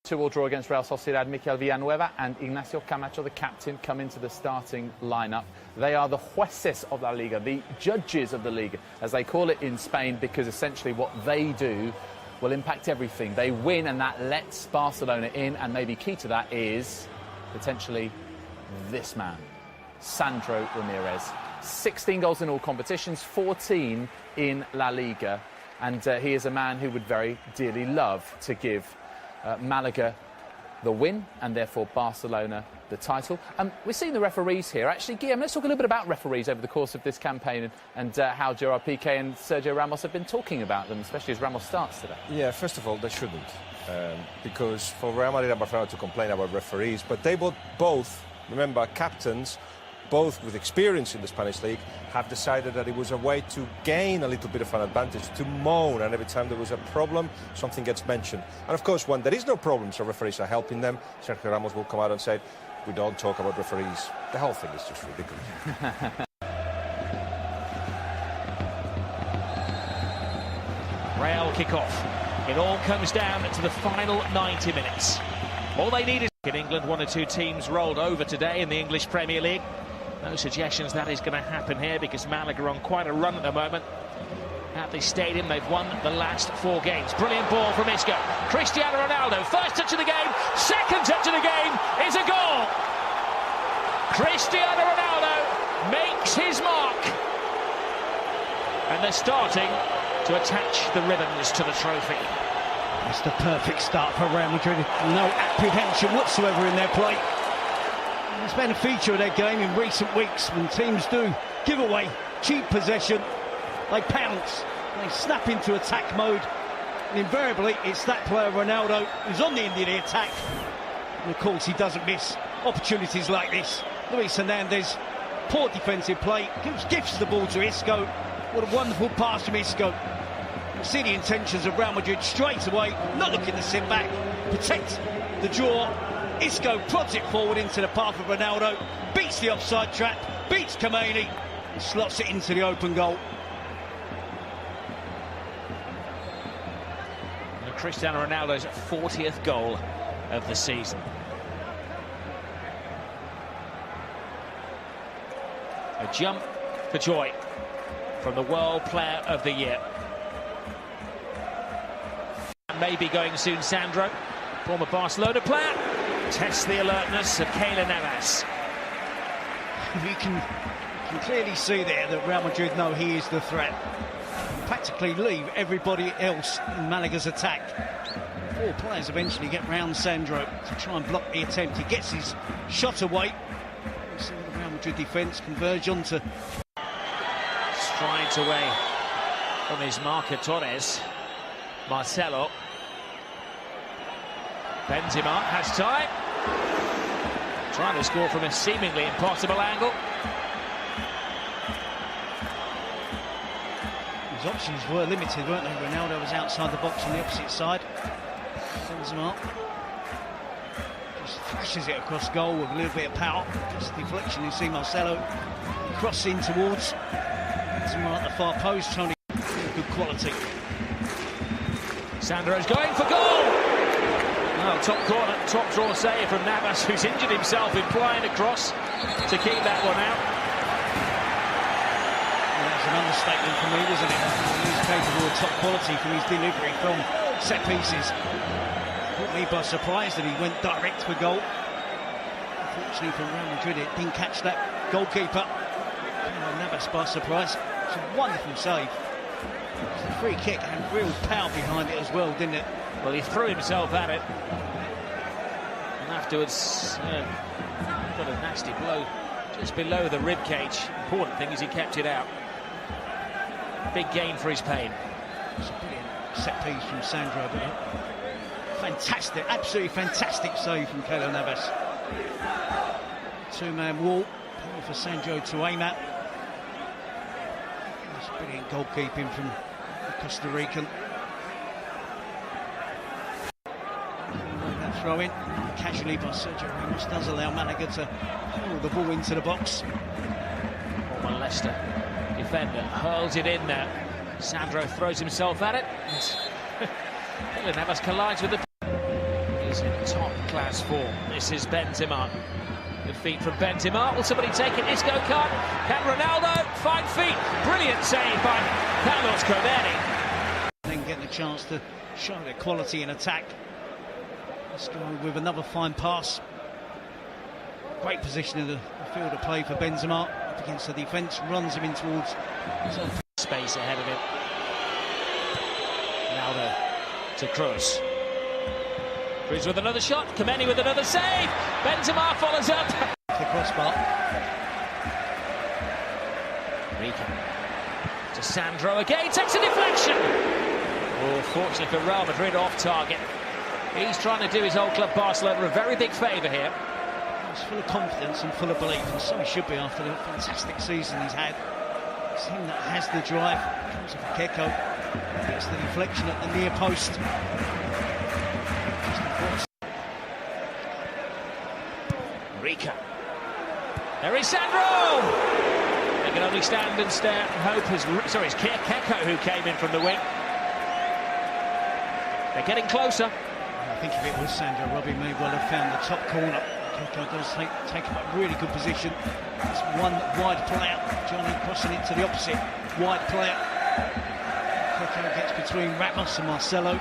2-2 draw against Real Sociedad. Mikel Villanueva and Ignacio Camacho, the captain, come into the starting lineup. They are the jueces of La Liga, the judges of the Liga, as they call it in Spain, because essentially what they do will impact everything. They win, and that lets Barcelona in, and maybe key to that is potentially this man, Sandro Ramirez. 16 goals in all competitions, 14 in La Liga, and he is a man who would very dearly love to give Málaga the win, and therefore Barcelona the title. We're seeing the referees here. Actually, Guillaume, let's talk a little bit about referees over the course of this campaign, and how Gerard Piqué and Sergio Ramos have been talking about them, especially as Ramos starts today. Yeah, first of all, they shouldn't, because for Real Madrid and Barcelona to complain about referees, but they both, remember, captains, both with experience in the Spanish league, have decided that it was a way to gain a little bit of an advantage, to moan, and every time there was a problem, something gets mentioned. And of course, when there is no problem, so referees are helping them, Sergio Ramos will come out and say, we don't talk about referees. The whole thing is just ridiculous. Real kick-off. It all comes down to the final 90 minutes. All they need is... In England, 1 or 2 teams rolled over today in the English Premier League. No suggestions that is going to happen here, because Málaga are on quite a run at the moment. At the stadium, they've won the last 4 games. Brilliant ball from Isco. Cristiano Ronaldo, first touch of the game, second touch of the game is a goal. Cristiano Ronaldo makes his mark. And they're starting to attach the ribbons to the trophy. It's the perfect start for Real Madrid. No apprehension whatsoever in their play. It's been a feature of their game in recent weeks. When teams do give away cheap possession, they pounce, they snap into attack mode, and invariably it's that player Ronaldo who's on the end of the attack, and of course he doesn't miss opportunities like this. Luis Hernandez, poor defensive play, gives the ball to Isco. What a wonderful pass from Isco. You see the intentions of Real Madrid straight away, not looking to sit back, protect the draw. Isco prods it forward into the path of Ronaldo, beats the offside trap, beats Khomeini, and slots it into the open goal. And Cristiano Ronaldo's 40th goal of the season. A jump for joy from the World Player of the Year. Maybe going soon, Sandro, former Barcelona player, tests the alertness of Keylor Navas. You can clearly see there that Real Madrid know he is the threat. Practically leave everybody else in Malaga's attack. 4 players eventually get round Sandro to try and block the attempt. He gets his shot away. You see the Real Madrid defence converge onto... Strides away from his marker, Torres. Marcelo. Benzema has time. Trying to score from a seemingly impossible angle. His options were limited, weren't they? Ronaldo was outside the box on the opposite side. Benzema just thrashes it across goal with a little bit of power. Just deflection. You see Marcelo cross in towards Benzema at the far post, trying to get good quality. Sandro's going for goal! Oh, top corner, top draw save from Navas, who's injured himself in flying across to keep that one out. Well, that's an understatement for me, isn't it? He's capable of top quality from his delivery from set pieces. Caught me by surprise that he went direct for goal. Unfortunately for Real Madrid, it didn't catch that goalkeeper. Navas by surprise. It's a wonderful save. The free kick had real power behind it as well, didn't it? Well, he threw himself at it, and afterwards got a nasty blow just below the rib cage. Important thing is he kept it out. Big gain for his pain. It's a brilliant set piece from Sandro, but a fantastic, absolutely fantastic save from Keylor Navas. 2-man wall for Sandro to aim at. That's brilliant goalkeeping from the Costa Rican. That throw in casually by Sergio Ramos does allow Málaga to pull the ball into the box. Former Leicester defender hurls it in there. Sandro throws himself at it. Keylor Navas collides with the... He's in top-class form. This is Benzema. Good feet from Benzema. Will somebody take it? Isco can't. Can Ronaldo? 5 feet. Brilliant save by Carlos Comeni. Then getting a chance to show their quality in attack. Isco with another fine pass. Great position in the field of play for Benzema. Up against the defence, runs him in towards his own space ahead of him. Ronaldo to Kroos. Kroos with another shot. Comeni with another save. Benzema follows up. The crossbar. Rica to Sandro again. Takes a deflection. Oh, fortunately for Real Madrid, off target. He's trying to do his old club Barcelona a very big favour here. He's full of confidence and full of belief, and so he should be after the fantastic season he's had. It's him that has the drive. Comes off a Keko. Gets the deflection at the near post. Rica. There is Sandro! They can only stand and stare and hope as... Sorry, it's Keko who came in from the wing. They're getting closer. I think if it was Sandro, Robbie may well have found the top corner. Keko does take up a really good position. It's one wide player. Johnny crossing it to the opposite. Wide player. Keko gets between Ramos and Marcelo.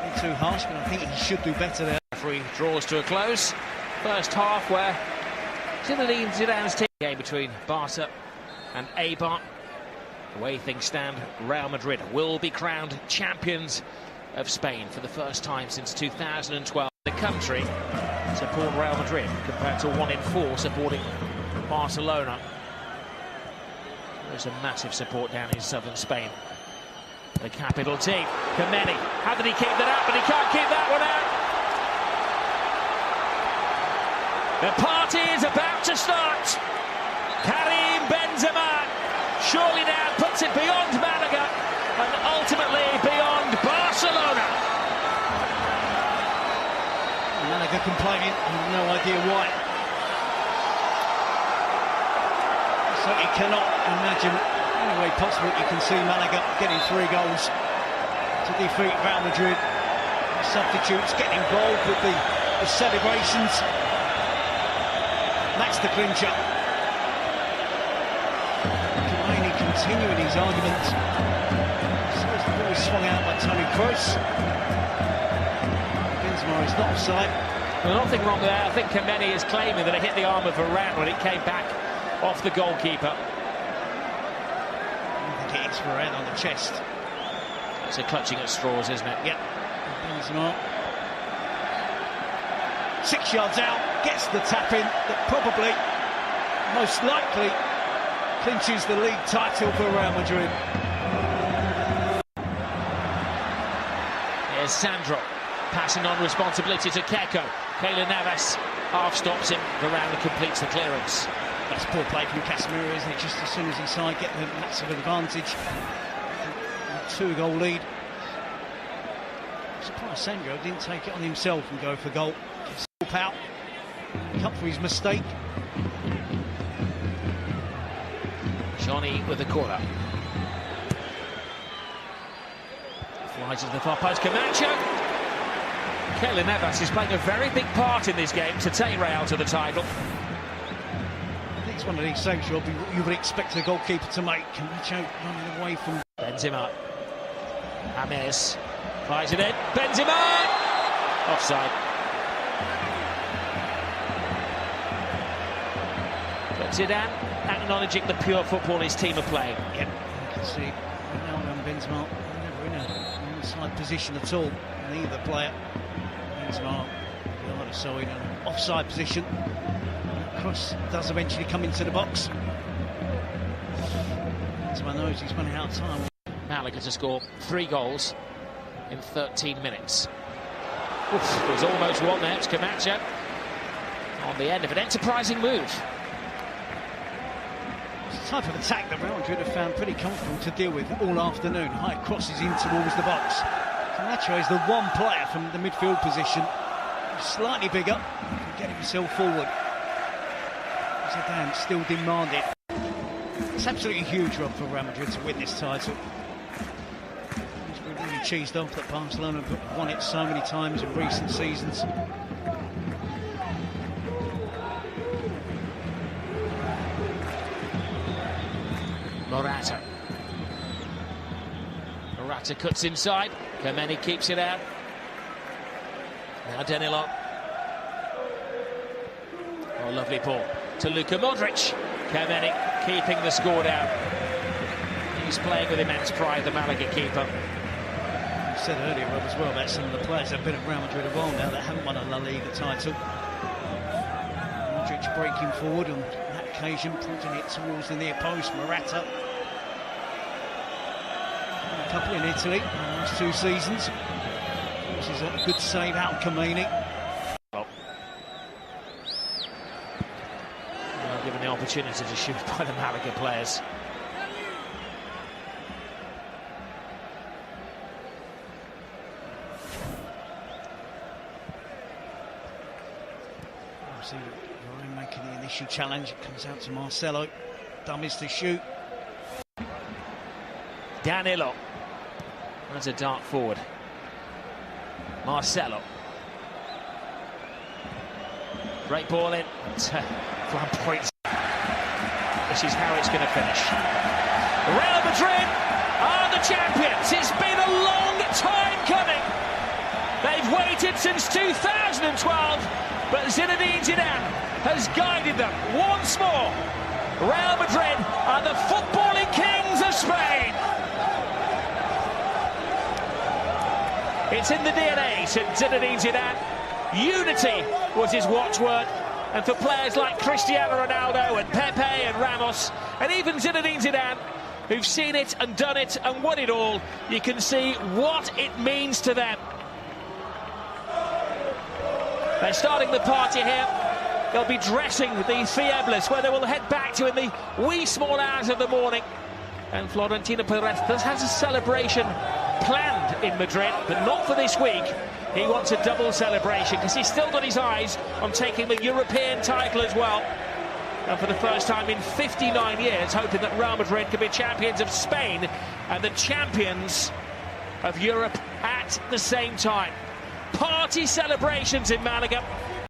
Not too harsh, but I think he should do better there. Referee draws to a close. First half where Zinedine Zidane's team game between Barca and Eibar. The way things stand, Real Madrid will be crowned champions of Spain for the first time since 2012. The country support Real Madrid compared to 1 in 4 supporting Barcelona. There's a massive support down in southern Spain. The capital team, Comeni. How did he keep that out? But he can't keep that one out. The party is about to start. Karim Benzema surely now puts it beyond Málaga and ultimately beyond Barcelona. Málaga complaining, I have no idea why. So you cannot imagine any way possible you can see Málaga getting 3 goals to defeat Real Madrid. Substitutes getting involved with the celebrations. That's the clincher. Comeni continuing his argument. So as the ball is swung out by Toni Kroos. Benzema is not offside. Well, nothing wrong with that. I think Comeni is claiming that it hit the arm of Varane when it came back off the goalkeeper. I think it hits Varane on the chest. It's a clutching at straws, isn't it? Yep. Benzema. 6 yards out, gets the tap in that probably, most likely, clinches the league title for Real Madrid. Here's Sandro, passing on responsibility to Keko. Keylor Navas half stops him, Varane completes the clearance. That's poor play from Casemiro, isn't it? Just as soon as he saw get the massive advantage. A 2-goal lead. I'm surprised Sandro didn't take it on himself and go for goal. Out, cut for his mistake. Johnny with the corner. Flies into the far post, Camacho. Keylor Navas is playing a very big part in this game to take Real to the title. I think it's one of these saves you would expect a goalkeeper to make. Camacho running away from Benzema. James flies it in. Benzema! Offside. Zidane acknowledging the pure football his team are playing. Yep, you can see Ronaldo and Benzema never in an inside position at all. Neither player. Benzema, the other side, in an offside position. Cross does eventually come into the box. Benzema knows he's running out of time. Málaga to score 3 goals in 13 minutes. Oof, there was almost one there. It's Camacho on the end of an enterprising move. It's the type of attack that Real Madrid have found pretty comfortable to deal with all afternoon. High crosses in towards the box. Camacho is the one player from the midfield position, slightly bigger, can get himself forward. Zidane still demanding. It's absolutely huge run for Real Madrid to win this title. He's really cheesed off that Barcelona have won it so many times in recent seasons. Morata. Morata cuts inside. Kameni keeps it out. Now Danilo. Oh, lovely ball to Luka Modric. Kameni keeping the score down. He's playing with immense pride, the Malaga keeper. You said earlier, Rob, as well, about some of the players that have been at Real Madrid a while now that haven't won a La Liga title. Modric breaking forward on that occasion, putting it towards the near post. Morata. A couple in Italy in the last 2 seasons. This is a good save out, Kameni. Oh. Given the opportunity to shoot by the Malaga players. See Ryan making the initial challenge. It comes out to Marcelo. Dummies to shoot. Danilo. That's a dart forward. Marcelo. Great ball in. Flan points. This is how it's going to finish. Real Madrid are the champions. It's been a long time coming. They've waited since 2012. But Zinedine Zidane has guided them once more. Real Madrid are the footballing kings of Spain. It's in the DNA, said Zinedine Zidane. Unity was his watchword. And for players like Cristiano Ronaldo and Pepe and Ramos, and even Zinedine Zidane, who've seen it and done it and won it all, you can see what it means to them. They're starting the party here. They'll be dressing the Fieblas, where they will head back to in the wee small hours of the morning. And Florentino Perez has a celebration planned in Madrid, but not for this week. He wants a double celebration because he's still got his eyes on taking the European title as well. And for the first time in 59 years, hoping that Real Madrid can be champions of Spain and the champions of Europe at the same time. Party celebrations in Málaga.